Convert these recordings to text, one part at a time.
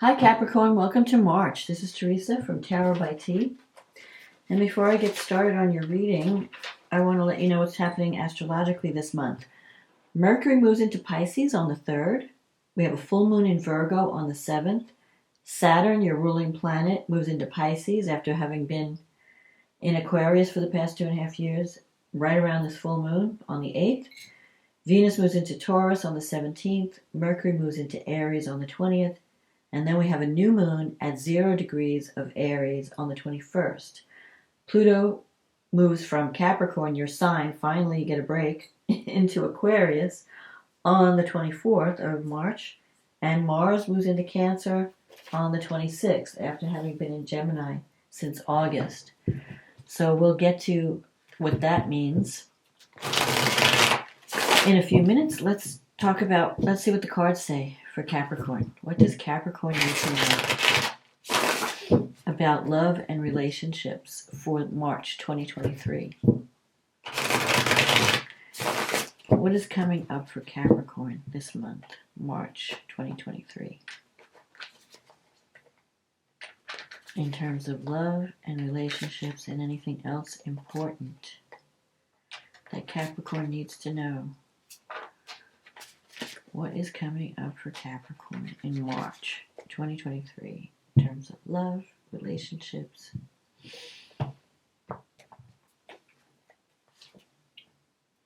Hi Capricorn, welcome to March. This is Teresa from Tarot by T. And before I get started on your reading, I want to let you know what's happening astrologically this month. Mercury moves into Pisces on the 3rd. We have a full moon in Virgo on the 7th. Saturn, your ruling planet, moves into Pisces after having been in Aquarius for the past 2.5 years, right around this full moon on the 8th. Venus moves into Taurus on the 17th. Mercury moves into Aries on the 20th. And then we have a new moon at 0 degrees of Aries on the 21st. Pluto moves from Capricorn, your sign, finally you get a break, into Aquarius on the 24th of March. And Mars moves into Cancer on the 26th after having been in Gemini since August. So we'll get to what that means in a few minutes. Let's see what the cards say for Capricorn. What does Capricorn need to know about love and relationships for March 2023? What is coming up for Capricorn this month, March 2023? In terms of love and relationships and anything else important that Capricorn needs to know. What is coming up for Capricorn in March 2023 in terms of love, relationships?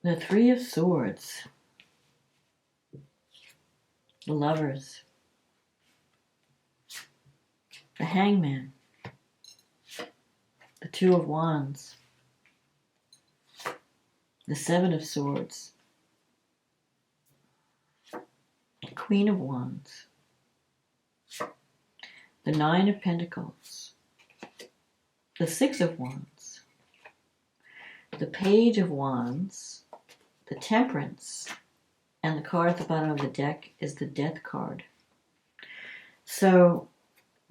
The Three of Swords, the Lovers, the Hangman, the Two of Wands, the Seven of Swords, Queen of Wands, the Nine of Pentacles, the Six of Wands, the Page of Wands, the Temperance, and the card at the bottom of the deck is the Death card. So,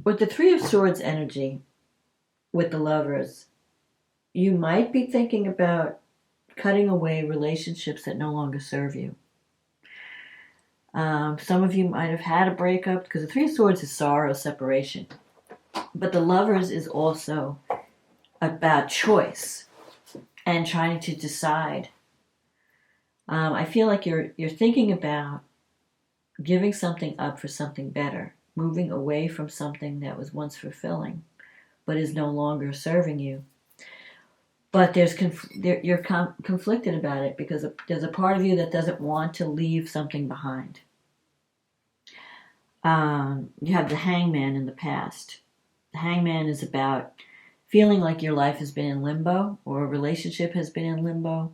with the Three of Swords energy, with the Lovers, you might be thinking about cutting away relationships that no longer serve you. Some of you might have had a breakup, because the Three of Swords is sorrow, separation. But the Lovers is also about choice and trying to decide. I feel like you're thinking about giving something up for something better, moving away from something that was once fulfilling, but is no longer serving you. But you're conflicted about it because there's a part of you that doesn't want to leave something behind. You have the Hangman in the past. The Hangman is about feeling like your life has been in limbo or a relationship has been in limbo.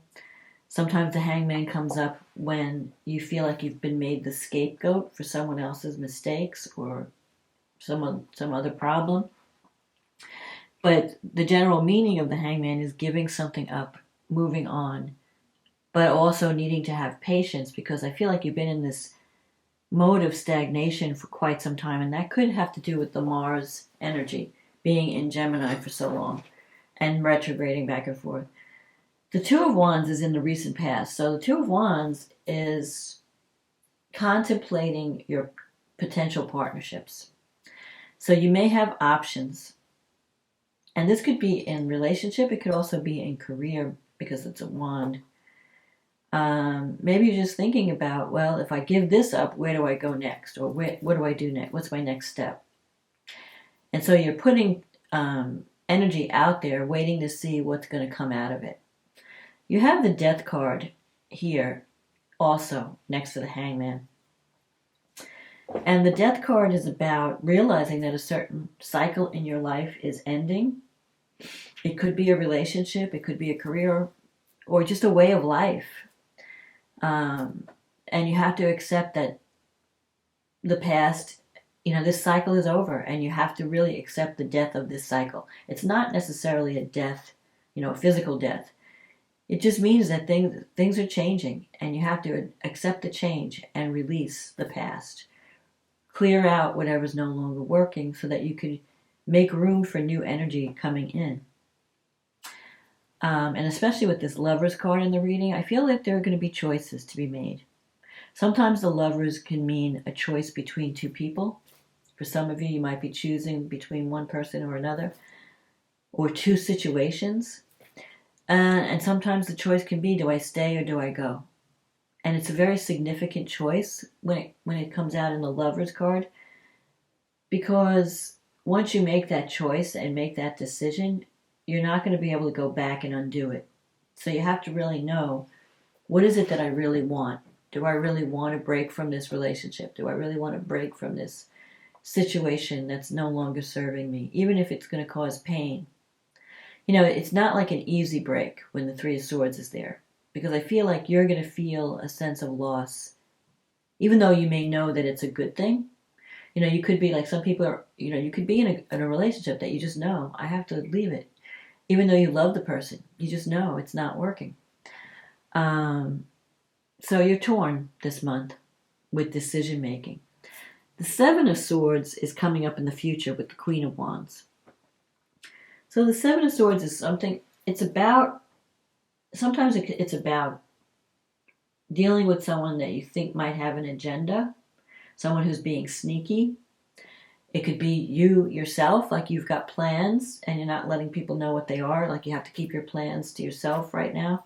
Sometimes the Hangman comes up when you feel like you've been made the scapegoat for someone else's mistakes or some other problem. But the general meaning of the Hangman is giving something up, moving on, but also needing to have patience, because I feel like you've been in this mode of stagnation for quite some time, and that could have to do with the Mars energy being in Gemini for so long and retrograding back and forth. The Two of Wands is in the recent past. So the Two of Wands is contemplating your potential partnerships. So you may have options. And this could be in relationship. It could also be in career because it's a wand. Maybe you're just thinking about, well, if I give this up, where do I go next? Or what do I do next? What's my next step? And so you're putting energy out there, waiting to see what's going to come out of it. You have the Death card here also next to the Hangman. And the Death card is about realizing that a certain cycle in your life is ending. It could be a relationship, it could be a career, or just a way of life. And you have to accept that the past, this cycle is over, and you have to really accept the death of this cycle. It's not necessarily a death, a physical death. It just means that things are changing, and you have to accept the change and release the past. Clear out whatever's no longer working so that you can make room for new energy coming in. And especially with this Lovers card in the reading, I feel like there are going to be choices to be made. Sometimes the Lovers can mean a choice between two people, For some of you, you might be choosing between one person or another, or two situations. And sometimes the choice can be, do I stay or do I go? And it's a very significant choice when it comes out in the Lovers card, because once you make that choice and make that decision, you're not going to be able to go back and undo it. So you have to really know, what is it that I really want? Do I really want to break from this relationship? Do I really want to break from this situation that's no longer serving me, even if it's going to cause pain? It's not like an easy break when the Three of Swords is there, because I feel like you're going to feel a sense of loss, even though you may know that it's a good thing. You could be like some people are, you could be in a relationship that you just know, I have to leave it. Even though you love the person, you just know it's not working. So you're torn this month with decision making. The Seven of Swords is coming up in the future with the Queen of Wands. So the Seven of Swords is something, sometimes it's about dealing with someone that you think might have an agenda, someone who's being sneaky. It could be you yourself, like you've got plans and you're not letting people know what they are, like you have to keep your plans to yourself right now,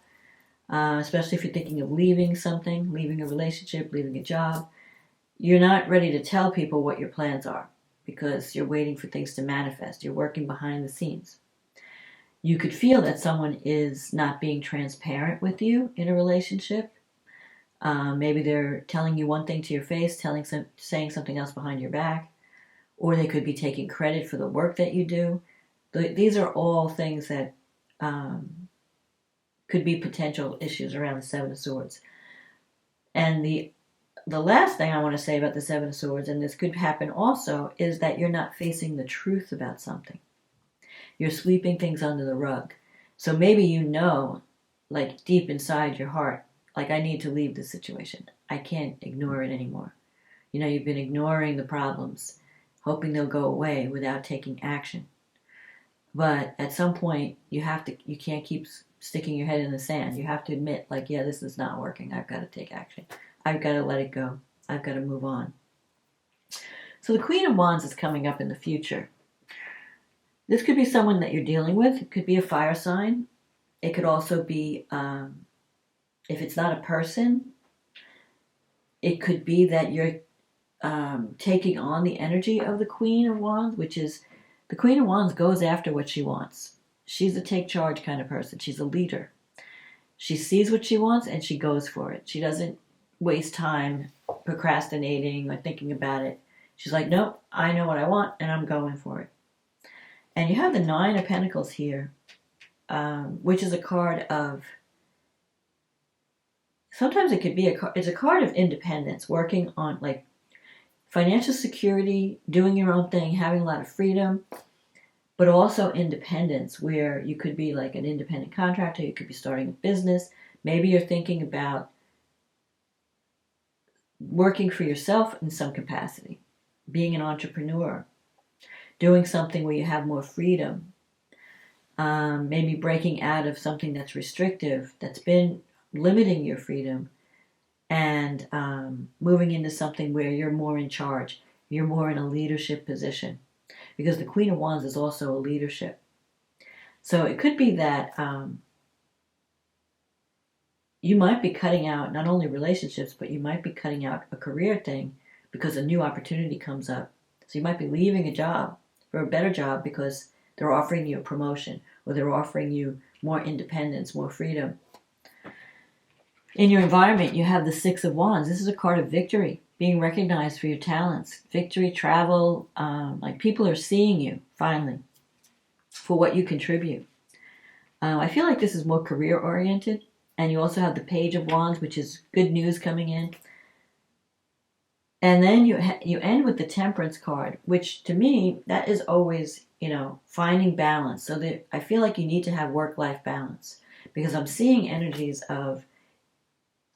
especially if you're thinking of leaving something, leaving a relationship, leaving a job. You're not ready to tell people what your plans are because you're waiting for things to manifest. You're working behind the scenes. You could feel that someone is not being transparent with you in a relationship. Maybe they're telling you one thing to your face, saying something else behind your back, or they could be taking credit for the work that you do. These are all things that could be potential issues around the Seven of Swords. And the last thing I want to say about the Seven of Swords, and this could happen also, is that you're not facing the truth about something. You're sweeping things under the rug. So maybe like deep inside your heart, like, I need to leave this situation. I can't ignore it anymore. You've been ignoring the problems, hoping they'll go away without taking action. But at some point, you can't keep sticking your head in the sand. You have to admit, like, yeah, this is not working. I've got to take action. I've got to let it go. I've got to move on. So the Queen of Wands is coming up in the future. This could be someone that you're dealing with. It could be a fire sign. It could also be, if it's not a person, it could be that you're taking on the energy of the Queen of Wands, which is, the Queen of Wands goes after what she wants. She's a take charge kind of person. She's a leader. She sees what she wants and she goes for it. She doesn't waste time procrastinating or thinking about it. She's like, nope, I know what I want and I'm going for it. And you have the Nine of Pentacles here, which is a card of, sometimes it could be it's a card of independence, working on like financial security, doing your own thing, having a lot of freedom, but also independence, where you could be like an independent contractor, you could be starting a business. Maybe you're thinking about working for yourself in some capacity, being an entrepreneur, doing something where you have more freedom, maybe breaking out of something that's restrictive, that's been limiting your freedom, and moving into something where you're more in charge, you're more in a leadership position, because the Queen of Wands is also a leadership. So it could be that you might be cutting out not only relationships, but you might be cutting out a career thing because a new opportunity comes up. So you might be leaving a job for a better job because they're offering you a promotion, or they're offering you more independence, more freedom. In your environment, you have the Six of Wands. This is a card of victory, being recognized for your talents, victory, travel, like people are seeing you finally for what you contribute. I feel like this is more career oriented. And you also have the Page of Wands, which is good news coming in. And then you end with the Temperance card, which to me, that is always, finding balance. So that I feel like you need to have work-life balance, because I'm seeing energies of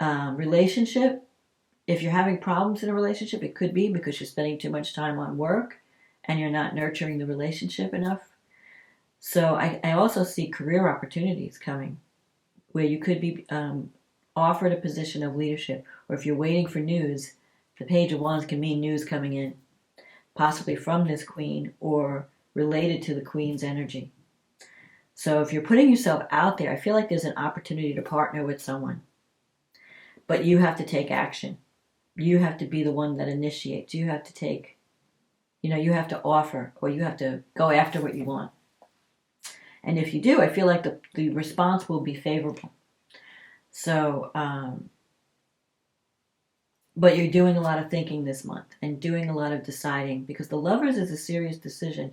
relationship. If you're having problems in a relationship, it could be because you're spending too much time on work and you're not nurturing the relationship enough. So I also see career opportunities coming, where you could be offered a position of leadership, or if you're waiting for news, the Page of Wands can mean news coming in. possibly from this queen or related to the queen's energy. So if you're putting yourself out there, I feel like there's an opportunity to partner with someone. But you have to take action. You have to be the one that initiates. You have to take, you have to offer, or you have to go after what you want. And if you do, I feel like the response will be favorable. So, but you're doing a lot of thinking this month and doing a lot of deciding, because the Lovers is a serious decision.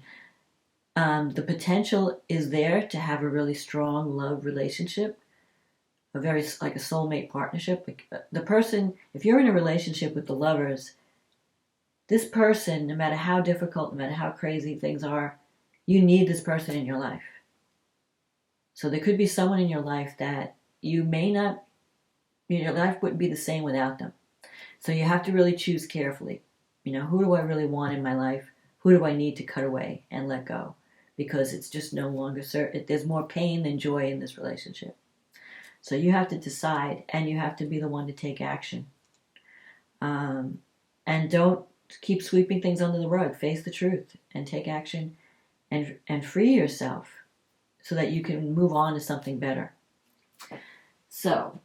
The potential is there to have a really strong love relationship, like a soulmate partnership. The person, if you're in a relationship with the Lovers, this person, no matter how difficult, no matter how crazy things are, you need this person in your life. So there could be someone in your life that you may not, your life wouldn't be the same without them. So you have to really choose carefully. Who do I really want in my life? Who do I need to cut away and let go? Because it's just no longer certain. There's more pain than joy in this relationship. So you have to decide, and you have to be the one to take action. And don't keep sweeping things under the rug. Face the truth and take action and free yourself so that you can move on to something better. So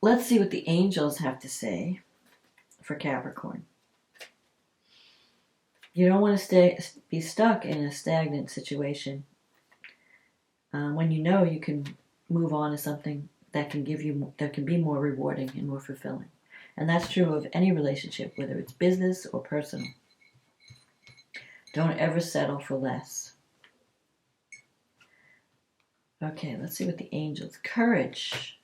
let's see what the angels have to say for Capricorn. You don't want to be stuck in a stagnant situation when you know you can move on to something that can be more rewarding and more fulfilling. And that's true of any relationship, whether it's business or personal. Don't ever settle for less. Okay, let's see what the angels. Courage.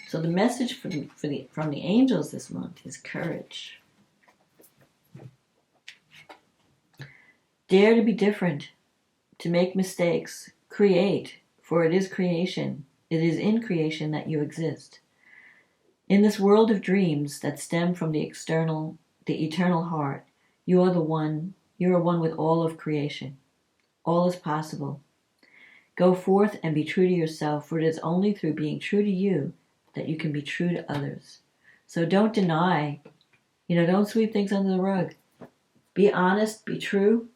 So the message from the angels this month is courage. Dare to be different, to make mistakes, create, for it is creation. It is in creation that you exist. In this world of dreams that stem from the eternal heart, you are one with all of creation. All is possible. Go forth and be true to yourself, for it is only through being true to you that you can be true to others. So don't deny, don't sweep things under the rug. Be honest, be true.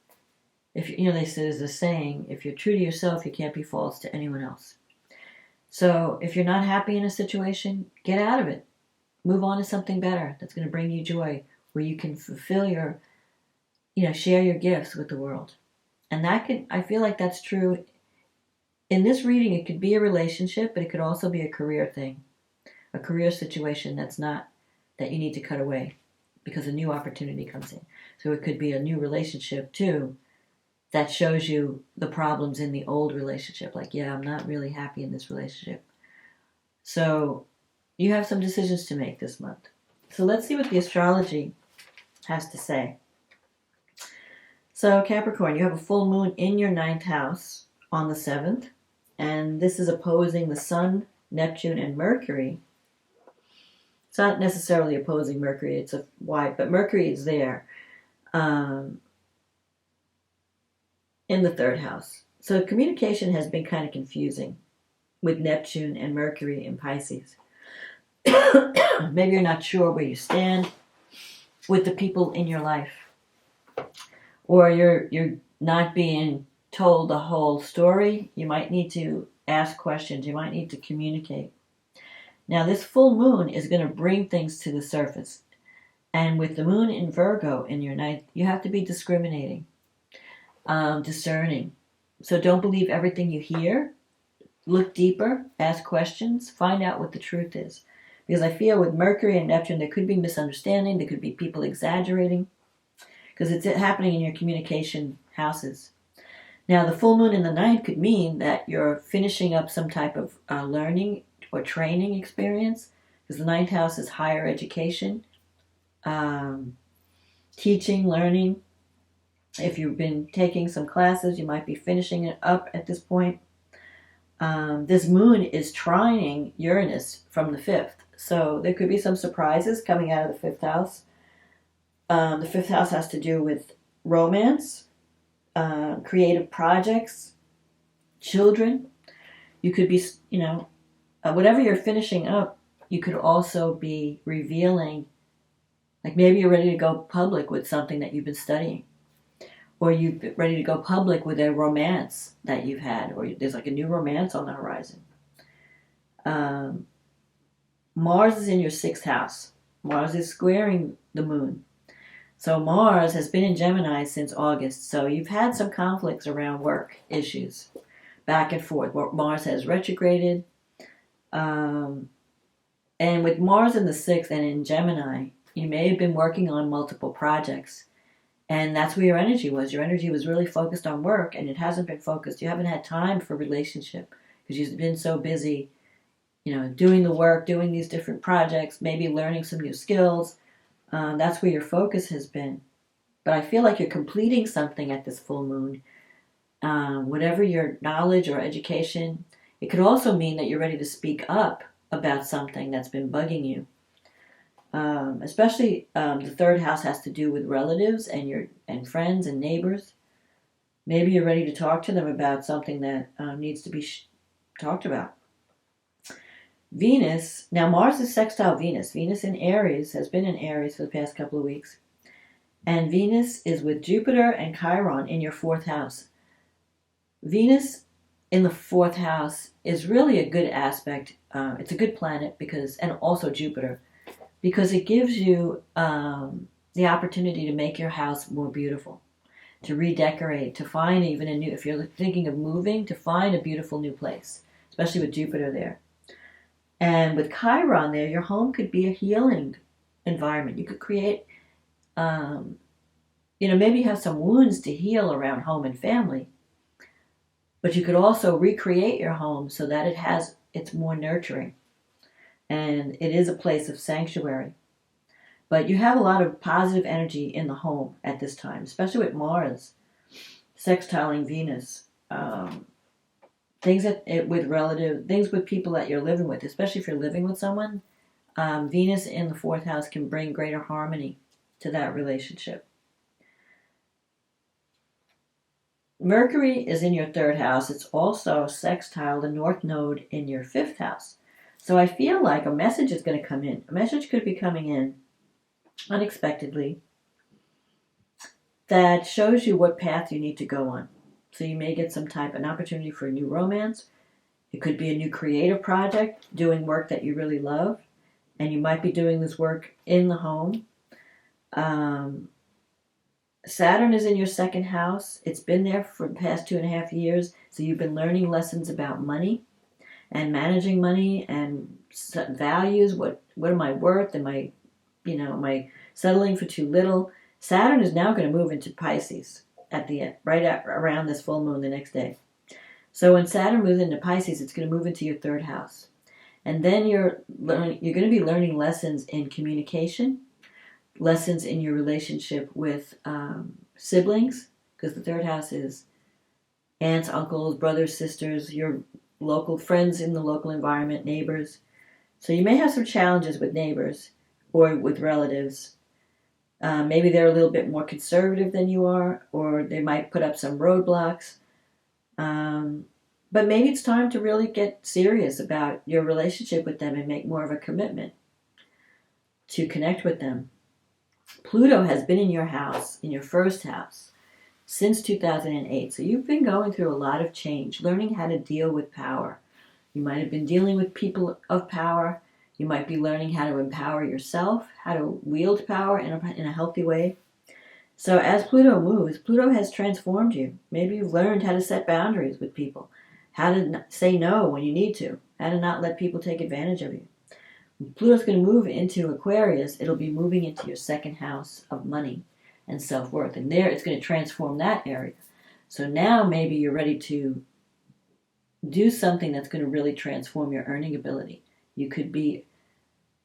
If they say there's a saying, if you're true to yourself, you can't be false to anyone else. So if you're not happy in a situation, get out of it. Move on to something better that's going to bring you joy, where you can fulfill your, share your gifts with the world. And I feel like that's true. In this reading, it could be a relationship, but it could also be a career thing, a career situation that you need to cut away because a new opportunity comes in. So it could be a new relationship too that shows you the problems in the old relationship. Like, yeah, I'm not really happy in this relationship. So you have some decisions to make this month. So let's see what the astrology has to say. So Capricorn, you have a full moon in your 9th house on the 7th. And this is opposing the Sun, Neptune, and Mercury. It's not necessarily opposing Mercury, but Mercury is there in the 3rd house. So communication has been kind of confusing with Neptune and Mercury in Pisces. Maybe you're not sure where you stand with the people in your life. Or you're not being told the whole story. You might need to ask questions. You might need to communicate. Now, this full moon is going to bring things to the surface. And with the moon in Virgo in your 9th, you have to be discriminating, discerning. So don't believe everything you hear. Look deeper, ask questions, find out what the truth is. Because I feel with Mercury and Neptune, there could be misunderstanding. There could be people exaggerating. Because it's happening in your communication houses. Now, the full moon in the 9th could mean that you're finishing up some type of learning or training experience, because the 9th house is higher education, teaching, learning. If you've been taking some classes, you might be finishing it up at this point. This moon is trining Uranus from the 5th, so there could be some surprises coming out of the 5th house. The 5th house has to do with romance, creative projects, children. You could be, whatever you're finishing up, you could also be revealing Like maybe you're ready to go public with something that you've been studying, or you're ready to go public with a romance that you've had, or there's like a new romance on the horizon. Um, Mars is in your sixth house. Mars is squaring the moon. So Mars has been in Gemini since August. So you've had some conflicts around work issues, back and forth. Mars has retrograded. And with Mars in the sixth and in Gemini, you may have been working on multiple projects. And that's where your energy was. Your energy was really focused on work, and it hasn't been focused. You haven't had time for relationship because you've been so busy, doing the work, doing these different projects, maybe learning some new skills. That's where your focus has been. But I feel like you're completing something at this full moon. Whatever your knowledge or education, it could also mean that you're ready to speak up about something that's been bugging you. Especially the third house has to do with relatives and friends and neighbors. Maybe you're ready to talk to them about something that needs to be talked about. Venus, now Mars is sextile Venus. Venus in Aries has been in Aries for the past couple of weeks. And Venus is with Jupiter and Chiron in your fourth house. Venus in the fourth house is really a good aspect. It's a good planet and also Jupiter, because it gives you the opportunity to make your house more beautiful, to redecorate, to find even if you're thinking of moving, to find a beautiful new place, especially with Jupiter there. And with Chiron there, your home could be a healing environment. You could create, maybe you have some wounds to heal around home and family, but you could also recreate your home so that it's more nurturing. And it is a place of sanctuary. But you have a lot of positive energy in the home at this time, especially with Mars sextiling Venus. Things with people that you're living with, especially if you're living with someone. Venus in the fourth house can bring greater harmony to that relationship. Mercury is in your third house. It's also sextile the North Node in your fifth house. So I feel like a message is going to come in. A message could be coming in unexpectedly that shows you what path you need to go on. So you may get an opportunity for a new romance. It could be a new creative project, doing work that you really love. And you might be doing this work in the home. Saturn is in your second house. It's been there for the past 2.5 years. So you've been learning lessons about money and managing money and values. What am I worth? Am I settling for too little? Saturn is now going to move into Pisces at the end, around this full moon the next day. So when Saturn moves into Pisces, it's going to move into your third house. And then you're going to be learning lessons in communication, lessons in your relationship with siblings, because the third house is aunts, uncles, brothers, sisters, your local friends in the local environment, neighbors. So you may have some challenges with neighbors or with relatives. Maybe they're a little bit more conservative than you are, or they might put up some roadblocks. But maybe it's time to really get serious about your relationship with them and make more of a commitment to connect with them. Pluto has been in your house, in your first house, since 2008. So you've been going through a lot of change, learning how to deal with power. You might have been dealing with people of power. You might be learning how to empower yourself, how to wield power in a healthy way. So as Pluto moves, Pluto has transformed you. Maybe you've learned how to set boundaries with people, how to say no when you need to, how to not let people take advantage of you. When Pluto's going to move into Aquarius, it'll be moving into your second house of money and self-worth. And there it's going to transform that area. So now maybe you're ready to do something that's going to really transform your earning ability. You could be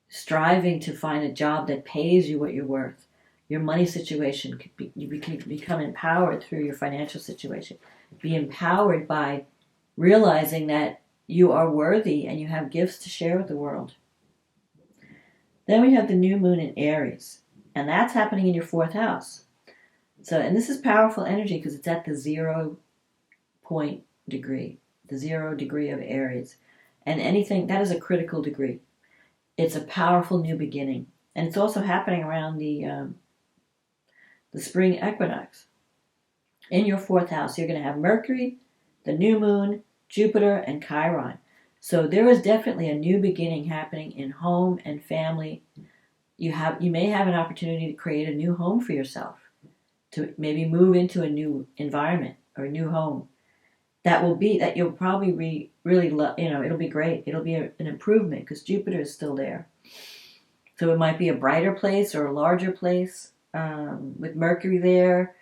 striving to find a job that pays you what you're worth. Your money situation you can become empowered through your financial situation. Be empowered by realizing that you are worthy and you have gifts to share with the world. Then we have the new moon in Aries, and that's happening in your fourth house. And this is powerful energy because it's at the 0 point degree, the 0 degree of Aries. And anything, that is a critical degree. It's a powerful new beginning. And it's also happening around the spring equinox. In your 4th house, you're going to have Mercury, the new moon, Jupiter, and Chiron. So there is definitely a new beginning happening in home and family. You may have an opportunity to create a new home for yourself, to maybe move into a new environment or a new home. That you'll probably really love. It'll be great. It'll be an improvement because Jupiter is still there. So it might be a brighter place or a larger place with Mercury there.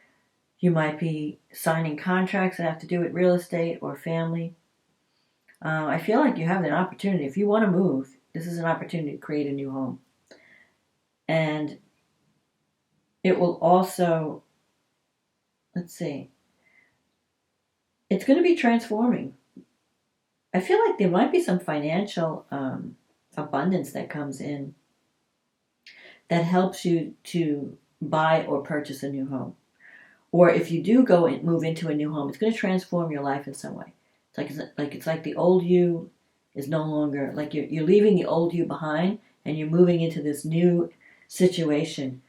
You might be signing contracts that have to do with real estate or family. I feel like you have an opportunity. If you want to move, this is an opportunity to create a new home. And it will also, let's see, it's going to be transforming. I feel like there might be some financial abundance that comes in that helps you to buy or purchase a new home. Or if you do go and move into a new home, it's going to transform your life in some way. It's like the old you is no longer, like you're leaving the old you behind and you're moving into this new situation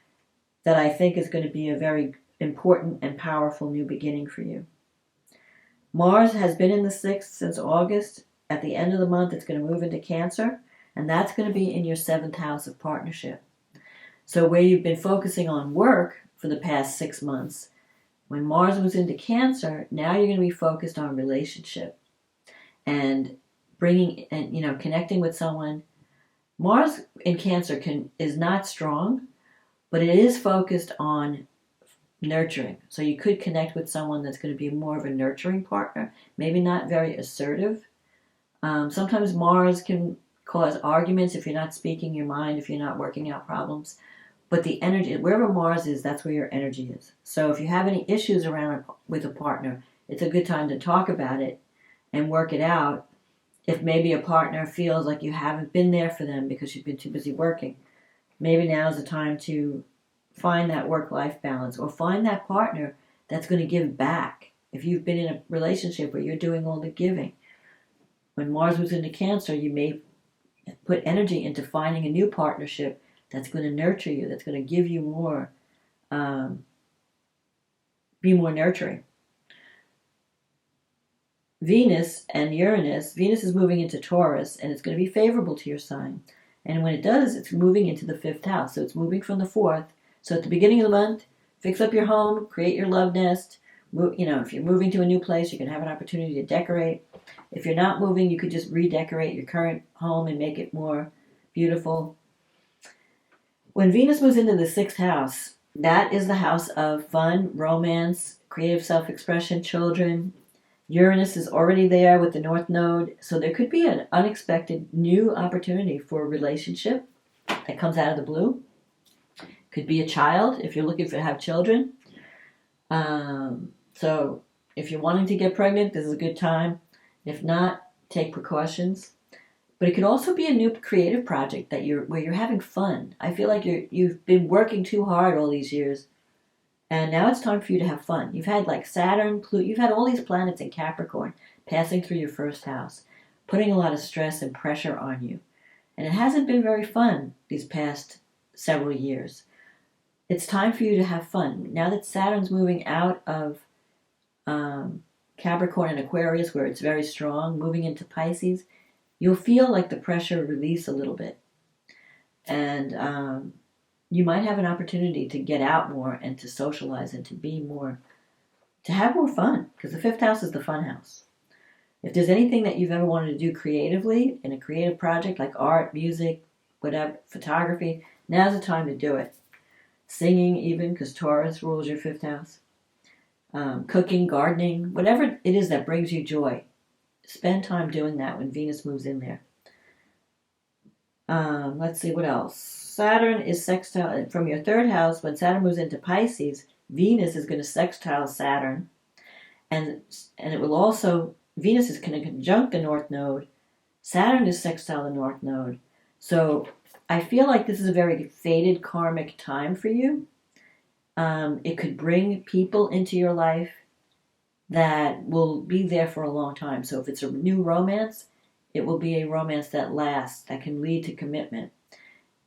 that I think is going to be a very important and powerful new beginning for you. Mars has been in the 6th since August. At the end of the month, it's going to move into Cancer, and that's going to be in your 7th house of partnership. So where you've been focusing on work for the past 6 months, when Mars moves into Cancer, now you're going to be focused on relationship and connecting with someone. Mars in Cancer is not strong, but it is focused on nurturing. So you could connect with someone that's going to be more of a nurturing partner, maybe not very assertive. Sometimes Mars can cause arguments if you're not speaking your mind, if you're not working out problems. But the energy, wherever Mars is, that's where your energy is. So if you have any issues around with a partner, it's a good time to talk about it and work it out. If maybe a partner feels like you haven't been there for them because you've been too busy working, maybe now's the time to find that work-life balance or find that partner that's going to give back. If you've been in a relationship where you're doing all the giving, when Mars moves into Cancer, you may put energy into finding a new partnership that's going to nurture you, that's going to give you more, be more nurturing. Venus and Uranus, Venus is moving into Taurus, and it's going to be favorable to your sign. And when it does, it's moving into the 5th house. So it's moving from the 4th. So at the beginning of the month, fix up your home, create your love nest. If you're moving to a new place, you can have an opportunity to decorate. If you're not moving, you could just redecorate your current home and make it more beautiful. When Venus moves into the 6th house, that is the house of fun, romance, creative self-expression, children. Uranus is already there with the North Node, so there could be an unexpected new opportunity for a relationship that comes out of the blue. Could be a child if you're looking to have children. So if you're wanting to get pregnant, this is a good time. If not, take precautions. But it could also be a new creative project where you're having fun. I feel like you've been working too hard all these years, and now it's time for you to have fun. You've had like Saturn, Pluto, you've had all these planets in Capricorn passing through your 1st house, putting a lot of stress and pressure on you. And it hasn't been very fun these past several years. It's time for you to have fun. Now that Saturn's moving out of Capricorn and Aquarius, where it's very strong, moving into Pisces, you'll feel like the pressure release a little bit. And you might have an opportunity to get out more and to socialize and to have more fun, because the 5th house is the fun house. If there's anything that you've ever wanted to do creatively in a creative project like art, music, whatever, photography, now's the time to do it. Singing even, because Taurus rules your 5th house. Cooking, gardening, whatever it is that brings you joy. Spend time doing that when Venus moves in there. Let's see what else. Saturn is sextile from your 3rd house. When Saturn moves into Pisces, Venus is going to sextile Saturn, and it will also, Venus is going to conjunct the North Node. Saturn is sextile the North Node. So I feel like this is a very fated karmic time for you. It could bring people into your life that will be there for a long time. So if it's a new romance, it will be a romance that lasts, that can lead to commitment.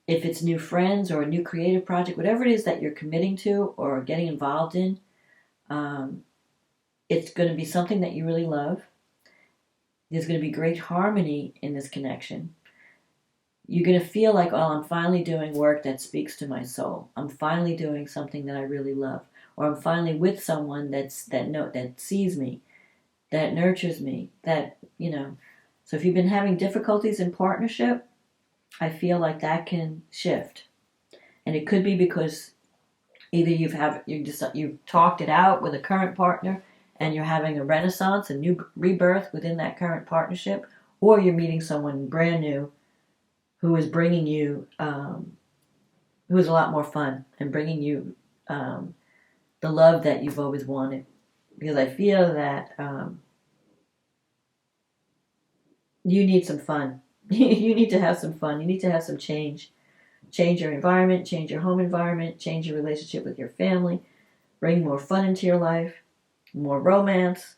if it's new friends or a new creative project, whatever it is that you're committing to or getting involved in, it's going to be something that you really love. There's going to be great harmony in this connection. You're going to feel like, oh, I'm finally doing work that speaks to my soul. I'm finally doing something that I really love. Or I'm finally with someone that sees me, that nurtures me, that, you know. So if you've been having difficulties in partnership, I feel like that can shift. And it could be because either you've talked it out with a current partner and you're having a renaissance, a new rebirth within that current partnership, or you're meeting someone brand new who is bringing you, who is a lot more fun and bringing you the love that you've always wanted. Because I feel that you need some fun. You need to have some fun. You need to have some change. Change your environment, change your home environment, change your relationship with your family, bring more fun into your life, more romance.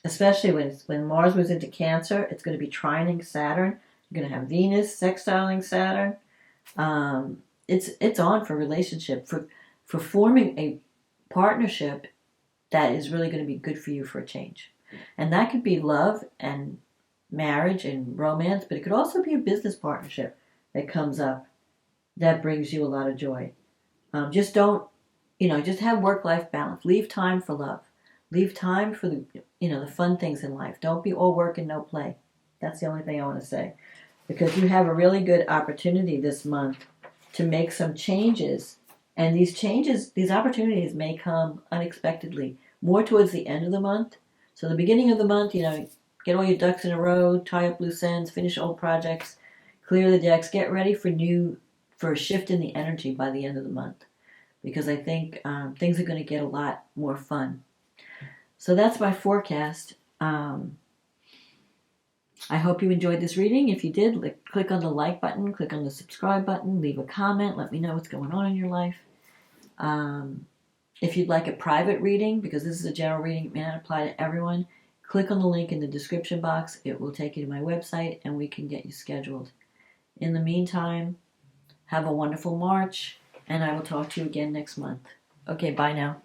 Especially when Mars moves into Cancer, it's going to be trining Saturn. You're going to have Venus sextiling Saturn. It's on for relationship, for forming a partnership that is really going to be good for you for a change. And that could be love and marriage and romance, but it could also be a business partnership that comes up that brings you a lot of joy. Just don't, just have work-life balance. Leave time for love. Leave time for the fun things in life. Don't be all work and no play. That's the only thing I want to say. Because you have a really good opportunity this month to make some changes. And these opportunities may come unexpectedly, more towards the end of the month. So the beginning of the month, get all your ducks in a row, tie up loose ends, finish old projects, clear the decks, get ready for a shift in the energy by the end of the month. Because I think things are going to get a lot more fun. So that's my forecast. I hope you enjoyed this reading. If you did, click on the like button, click on the subscribe button, leave a comment, let me know what's going on in your life. If you'd like a private reading, because this is a general reading, it may not apply to everyone, click on the link in the description box. It will take you to my website and we can get you scheduled. In the meantime, have a wonderful March, and I will talk to you again next month. Okay, bye now.